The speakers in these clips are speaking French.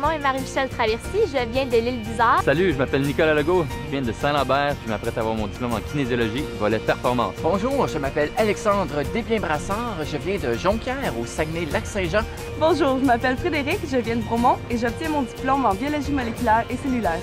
Mon nom est Marie-Michel Traversy, je viens de l'île d'Isard. Salut, je m'appelle Nicolas Legault, je viens de Saint-Lambert, je m'apprête à avoir mon diplôme en kinésiologie, volet performance. Bonjour, je m'appelle Alexandre Desbiens-Brassard, je viens de Jonquière, au Saguenay-Lac-Saint-Jean. Bonjour, je m'appelle Frédéric, je viens de Bromont et j'obtiens mon diplôme en biologie moléculaire et cellulaire.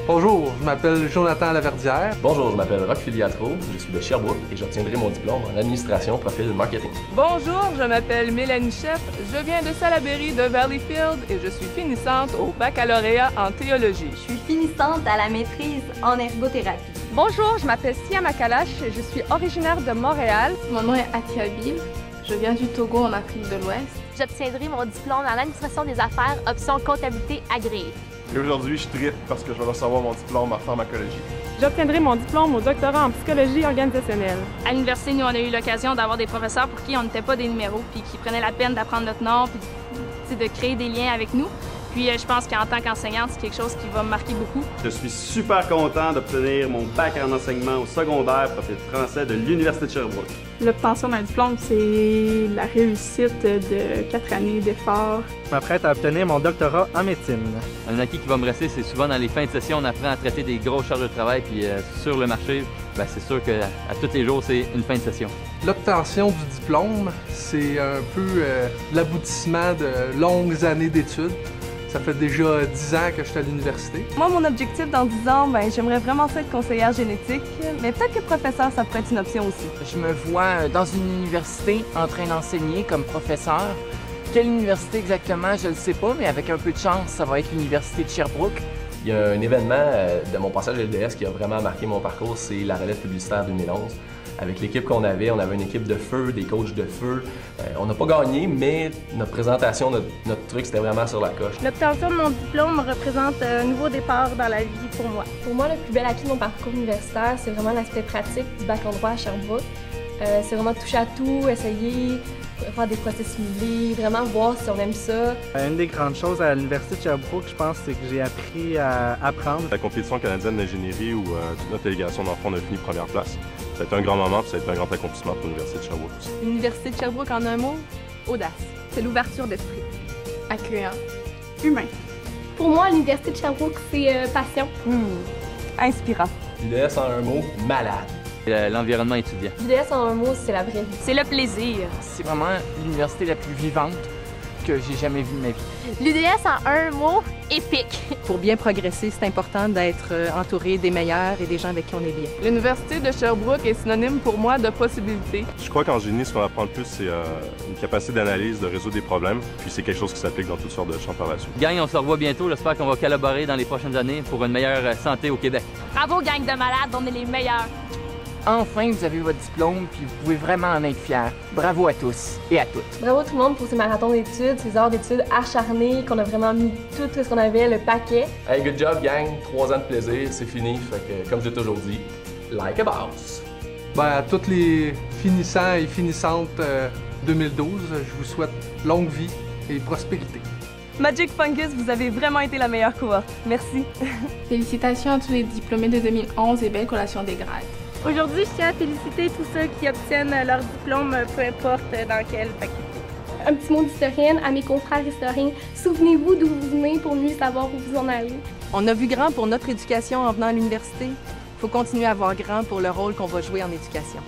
Bonjour, je m'appelle Jonathan Laverdière. Bonjour, je m'appelle Roch Filiatro, je suis de Sherbrooke et j'obtiendrai mon diplôme en administration profil marketing. Bonjour, je m'appelle Mélanie Chef, je viens de Salaberry de Valleyfield et je suis finissante au baccalauréat en théologie. Je suis finissante à la maîtrise en ergothérapie. Bonjour, je m'appelle Sia Makalash, je suis originaire de Montréal. Mon nom est Atia Bill, je viens du Togo en Afrique de l'Ouest. J'obtiendrai mon diplôme en administration des affaires, option comptabilité agréée. Et aujourd'hui, je tripe parce que je vais recevoir mon diplôme en pharmacologie. J'obtiendrai mon diplôme au doctorat en psychologie organisationnelle. À l'université, nous, on a eu l'occasion d'avoir des professeurs pour qui on n'était pas des numéros, puis qui prenaient la peine d'apprendre notre nom, puis de créer des liens avec nous. Puis je pense qu'en tant qu'enseignante, c'est quelque chose qui va me marquer beaucoup. Je suis super content d'obtenir mon bac en enseignement au secondaire profil français de l'Université de Sherbrooke. L'obtention d'un diplôme, c'est la réussite de 4 années d'efforts. Je m'apprête à obtenir mon doctorat en médecine. Un acquis qui va me rester, c'est souvent dans les fins de session, on apprend à traiter des grosses charges de travail, puis sur le marché, c'est sûr qu'à tous les jours, c'est une fin de session. L'obtention du diplôme, c'est un peu l'aboutissement de longues années d'études. Ça fait déjà 10 ans que je suis à l'université. Moi, mon objectif dans 10 ans, j'aimerais vraiment être conseillère génétique, mais peut-être que professeur, ça pourrait être une option aussi. Je me vois dans une université en train d'enseigner comme professeur. Quelle université exactement, je ne le sais pas, mais avec un peu de chance, ça va être l'Université de Sherbrooke. Il y a un événement de mon passage à l'LDS qui a vraiment marqué mon parcours, c'est la relève publicitaire 2011. Avec l'équipe qu'on avait, on avait une équipe de feu, des coachs de feu. On n'a pas gagné, mais notre présentation, notre truc, c'était vraiment sur la coche. L'obtention de mon diplôme représente un nouveau départ dans la vie pour moi. Pour moi, le plus bel acquis de mon parcours universitaire, c'est vraiment l'aspect pratique du bac en droit à Sherbrooke. C'est vraiment toucher à tout, essayer, faire des procès simulés, vraiment voir si on aime ça. Une des grandes choses à l'Université de Sherbrooke, je pense, c'est que j'ai appris à apprendre. La compétition canadienne d'ingénierie où toute notre délégation d'enfants, on a fini première place. Ça a été un grand moment, puis ça a été un grand accomplissement pour l'Université de Sherbrooke aussi. L'Université de Sherbrooke, en un mot, audace. C'est l'ouverture d'esprit. Accueillant. Humain. Pour moi, l'Université de Sherbrooke, c'est passion. Inspirant. L'UDS en un mot, malade. L'environnement étudiant. L'UDS en un mot, c'est la vraie vie. C'est le plaisir. C'est vraiment l'université la plus vivante que j'ai jamais vue de ma vie. L'UDS en un mot, épique. Pour bien progresser, c'est important d'être entouré des meilleurs et des gens avec qui on est bien. L'Université de Sherbrooke est synonyme pour moi de possibilités. Je crois qu'en génie, ce qu'on apprend le plus, c'est une capacité d'analyse, de résoudre des problèmes, puis c'est quelque chose qui s'applique dans toutes sortes de champs par la suite. Gang, on se revoit bientôt, j'espère qu'on va collaborer dans les prochaines années pour une meilleure santé au Québec. Bravo, gang de malades, on est les meilleurs. Enfin, vous avez votre diplôme, puis vous pouvez vraiment en être fiers. Bravo à tous et à toutes. Bravo tout le monde pour ces marathons d'études, ces heures d'études acharnées, qu'on a vraiment mis tout ce qu'on avait, le paquet. Hey, good job, gang. 3 ans de plaisir, c'est fini. Fait que, comme j'ai toujours dit, like a boss. À tous les finissants et finissantes 2012, je vous souhaite longue vie et prospérité. Magic Fungus, vous avez vraiment été la meilleure cohorte. Merci. Félicitations à tous les diplômés de 2011 et belle collation des grades. Aujourd'hui, je tiens à féliciter tous ceux qui obtiennent leur diplôme, peu importe dans quelle faculté. Un petit mot d'historienne à mes confrères historiens. Souvenez-vous d'où vous venez pour mieux savoir où vous en allez. On a vu grand pour notre éducation en venant à l'université. Il faut continuer à voir grand pour le rôle qu'on va jouer en éducation.